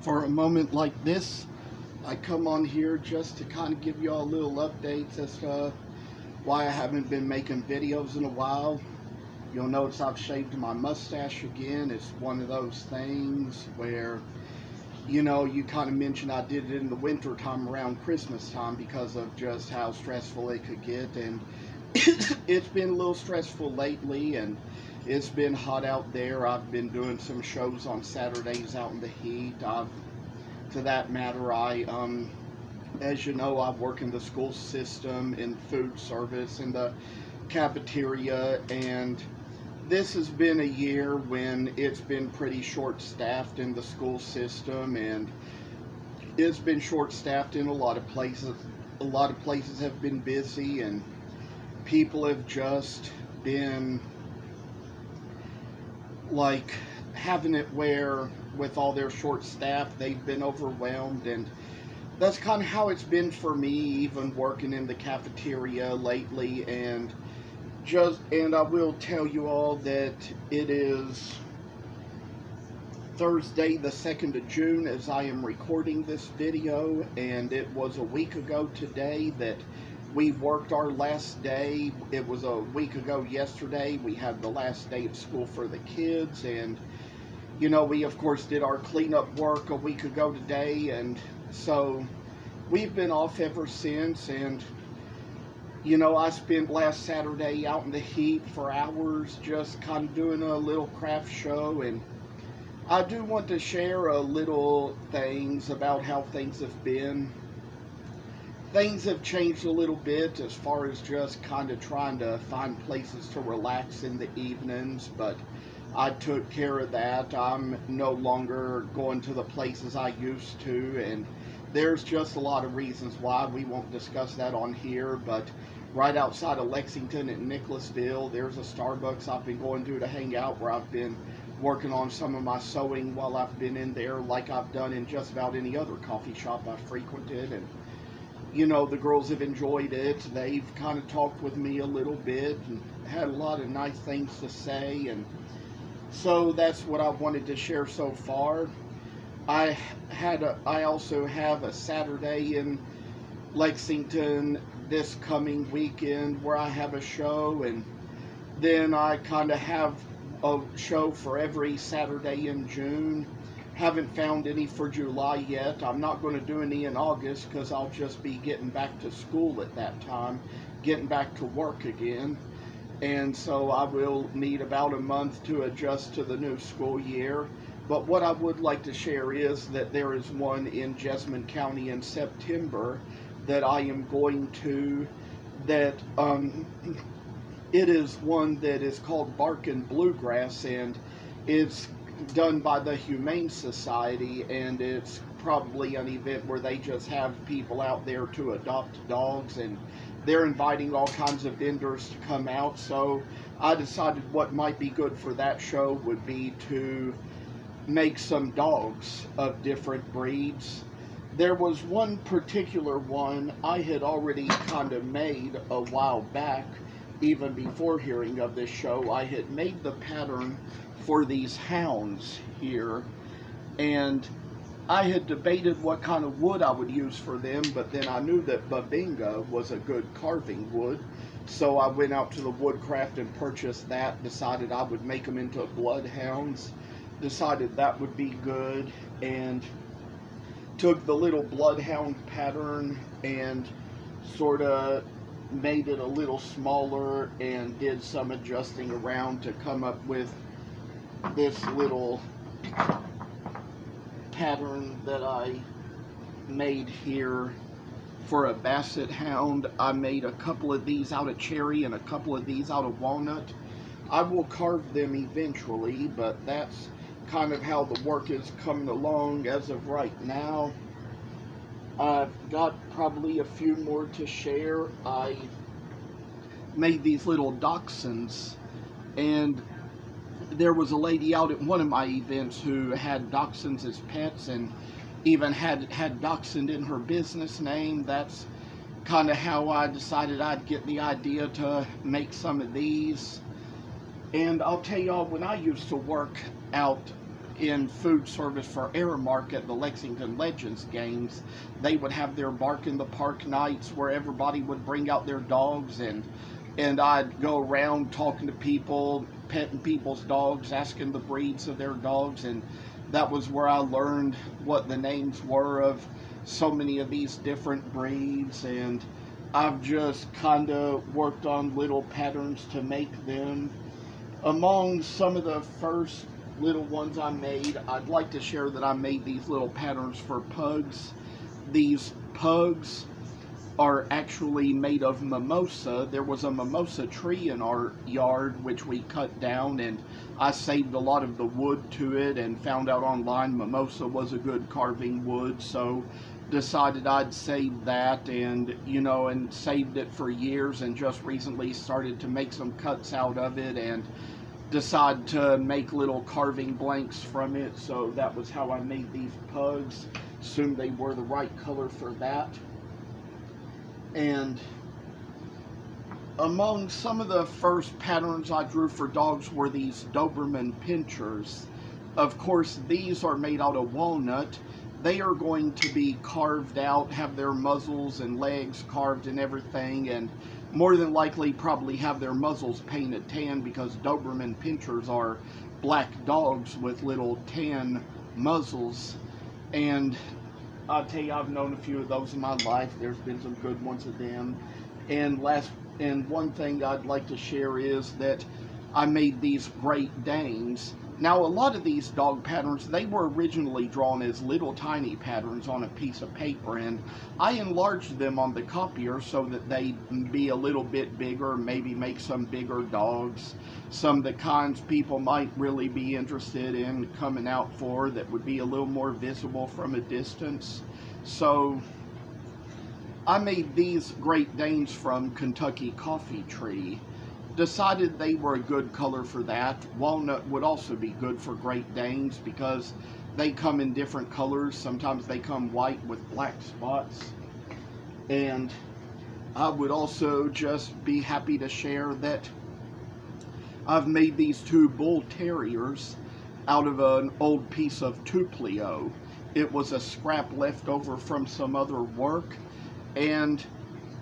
For a moment like this, I come on here just to kind of give you all little updates as to why I haven't been making videos in a while. You'll notice I've shaved my mustache again. It's one of those things where, you kind of mentioned I did it in the winter time around Christmas time because of just how stressful it could get. And it's been a little stressful lately, and it's been hot out there. I've been doing some shows on Saturdays out in the heat. To that matter, as you know, I work in the school system, in food service, in the cafeteria, and this has been a year when it's been pretty short-staffed in the school system, and it's been short-staffed in a lot of places. A lot of places have been busy, and people have just been like having it where with all their short staff they've been overwhelmed, and that's kind of how it's been for me, even working in the cafeteria lately. And I will tell you all that it is Thursday the 2nd of June as I am recording this video, and it was a week ago today that we worked our last day. It was a week ago yesterday. We had the last day of school for the kids, and we of course did our cleanup work a week ago today, and so we've been off ever since. And I spent last Saturday out in the heat for hours just kind of doing a little craft show, and I do want to share a little things about how things have been. Things have changed a little bit as far as just kind of trying to find places to relax in the evenings, but I took care of that. I'm no longer going to the places I used to, and there's just a lot of reasons why. We won't discuss that on here, but right outside of Lexington at Nicholasville, there's a Starbucks I've been going to hang out, where I've been working on some of my sewing while I've been in there, like I've done in just about any other coffee shop I've frequented. And the girls have enjoyed it. They've kind of talked with me a little bit and had a lot of nice things to say, and so that's what I wanted to share so far. I also have a Saturday in Lexington this coming weekend where I have a show, and then I kind of have a show for every Saturday in June. Haven't found any for July yet. I'm not going to do any in August because I'll just be getting back to school at that time, getting back to work again. And so I will need about a month to adjust to the new school year. But what I would like to share is that there is one in Jessamine County in September that I am going to, that it is one that is called Barkin' Bluegrass, and it's done by the Humane Society, and it's probably an event where they just have people out there to adopt dogs, and they're inviting all kinds of vendors to come out. So I decided what might be good for that show would be to make some dogs of different breeds. There was one particular one I had already kind of made a while back, even before hearing of this show. I had made the pattern for these hounds here, and I had debated what kind of wood I would use for them, but then I knew that Bubinga was a good carving wood, so I went out to the Woodcraft and purchased that, decided I would make them into bloodhounds, decided that would be good, and took the little bloodhound pattern and sort of made it a little smaller and did some adjusting around to come up with this little pattern that I made here for a basset hound. I made a couple of these out of cherry and a couple of these out of walnut. I will carve them eventually, but that's kind of how the work is coming along as of right now. I've got probably a few more to share. I made these little dachshunds, and there was a lady out at one of my events who had dachshunds as pets, and even had dachshund in her business name. That's kind of how I decided I'd get the idea to make some of these. And I'll tell y'all, when I used to work out in food service for Aramark at the Lexington Legends games. They would have their Bark in the Park nights where everybody would bring out their dogs, and I'd go around talking to people, petting people's dogs, asking the breeds of their dogs, and that was where I learned what the names were of so many of these different breeds. And I've just kind of worked on little patterns to make them. Among some of the first little ones I made, I'd like to share that I made these little patterns for pugs. These pugs are actually made of mimosa. There was a mimosa tree in our yard which we cut down, and I saved a lot of the wood to it and found out online mimosa was a good carving wood, so decided I'd save that, and and saved it for years, and just recently started to make some cuts out of it and decide to make little carving blanks from it. So that was how I made these pugs. Assumed they were the right color for that. And among some of the first patterns I drew for dogs were these Doberman pinchers. Of course, these are made out of walnut. They are going to be carved out, have their muzzles and legs carved and everything, and more than likely probably have their muzzles painted tan, because Doberman pinchers are black dogs with little tan muzzles. And I'll tell you, I've known a few of those in my life. There's been some good ones of them. And one thing I'd like to share is that I made these Great Danes. Now, a lot of these dog patterns, they were originally drawn as little tiny patterns on a piece of paper, and I enlarged them on the copier so that they'd be a little bit bigger, maybe make some bigger dogs, some of the kinds people might really be interested in coming out for, that would be a little more visible from a distance. So I made these Great Danes from Kentucky Coffee Tree. Decided they were a good color for that. Walnut would also be good for Great Danes because they come in different colors. Sometimes they come white with black spots. And I would also just be happy to share that I've made these two Bull Terriers out of an old piece of Tuplio. It was a scrap left over from some other work, and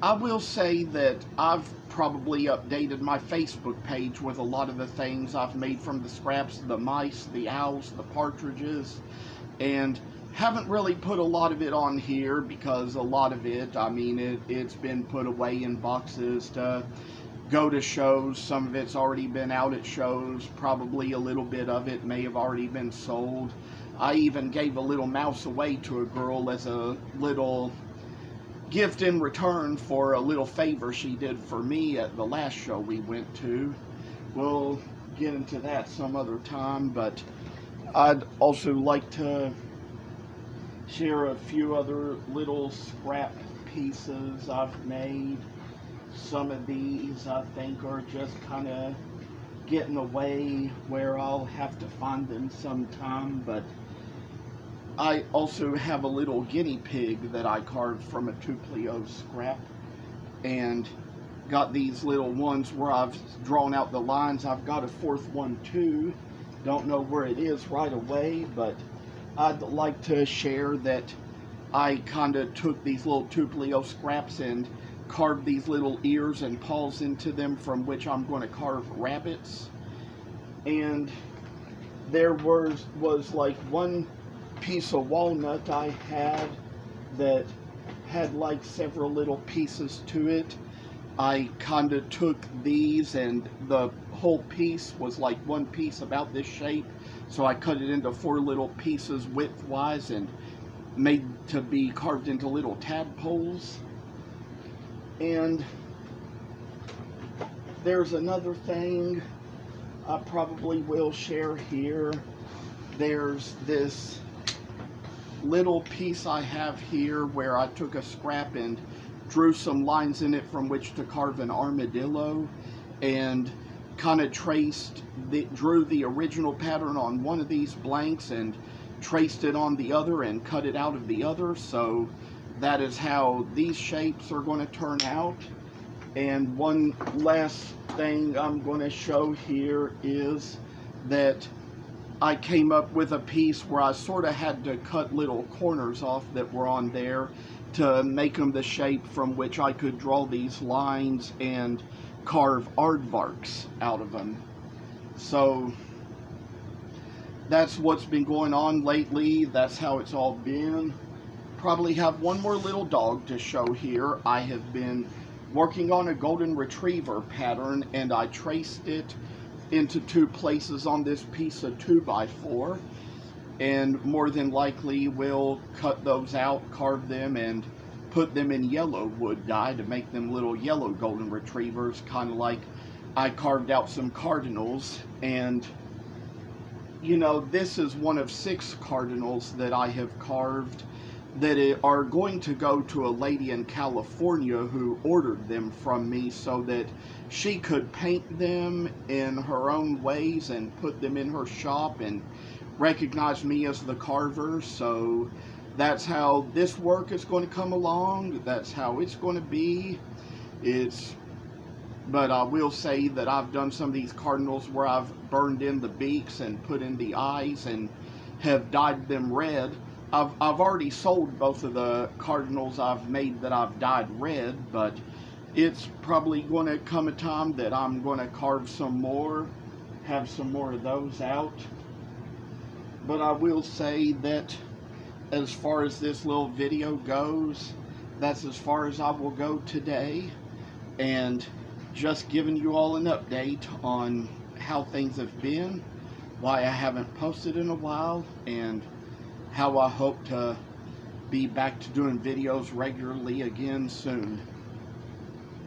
I will say that I've probably updated my Facebook page with a lot of the things I've made from the scraps, the mice, the owls, the partridges, and haven't really put a lot of it on here because a lot of it, I mean, it's been put away in boxes to go to shows. Some of it's already been out at shows. Probably a little bit of it may have already been sold. I even gave a little mouse away to a girl as a little gift in return for a little favor she did for me at the last show we went to. We'll get into that some other time, but I'd also like to share a few other little scrap pieces I've made. Some of these I think are just kind of getting away where I'll have to find them sometime, but I also have a little guinea pig that I carved from a Tuplio scrap, and got these little ones where I've drawn out the lines. I've got a fourth one too. Don't know where it is right away, but I'd like to share that I kind of took these little Tuplio scraps and carved these little ears and paws into them, from which I'm going to carve rabbits. And there was like one piece of walnut I had that had like several little pieces to it. I kind of took these, and the whole piece was like one piece about this shape, so I cut it into 4 little pieces widthwise and made to be carved into little tadpoles. And there's another thing I probably will share here. There's this little piece I have here where I took a scrap and drew some lines in it from which to carve an armadillo, and kind of drew the original pattern on one of these blanks and traced it on the other and cut it out of the other. So that is how these shapes are going to turn out. And one last thing I'm going to show here is that I came up with a piece where I sort of had to cut little corners off that were on there to make them the shape from which I could draw these lines and carve aardvarks out of them. So that's what's been going on lately. That's how it's all been. Probably have one more little dog to show here. I have been working on a golden retriever pattern, and I traced it into 2 places on this piece of 2x4, and more than likely we'll cut those out, carve them, and put them in yellow wood dye to make them little yellow golden retrievers, kind of like I carved out some cardinals. And you know, this is one of 6 cardinals that I have carved that are going to go to a lady in California who ordered them from me so that she could paint them in her own ways and put them in her shop and recognize me as the carver. So that's how this work is going to come along. That's how it's going to be. But I will say that I've done some of these cardinals where I've burned in the beaks and put in the eyes and have dyed them red. I've already sold both of the cardinals I've made that I've dyed red, but it's probably going to come a time that I'm going to carve some more, have some more of those out. But I will say that as far as this little video goes, that's as far as I will go today, and just giving you all an update on how things have been, why I haven't posted in a while, and how I hope to be back to doing videos regularly again soon.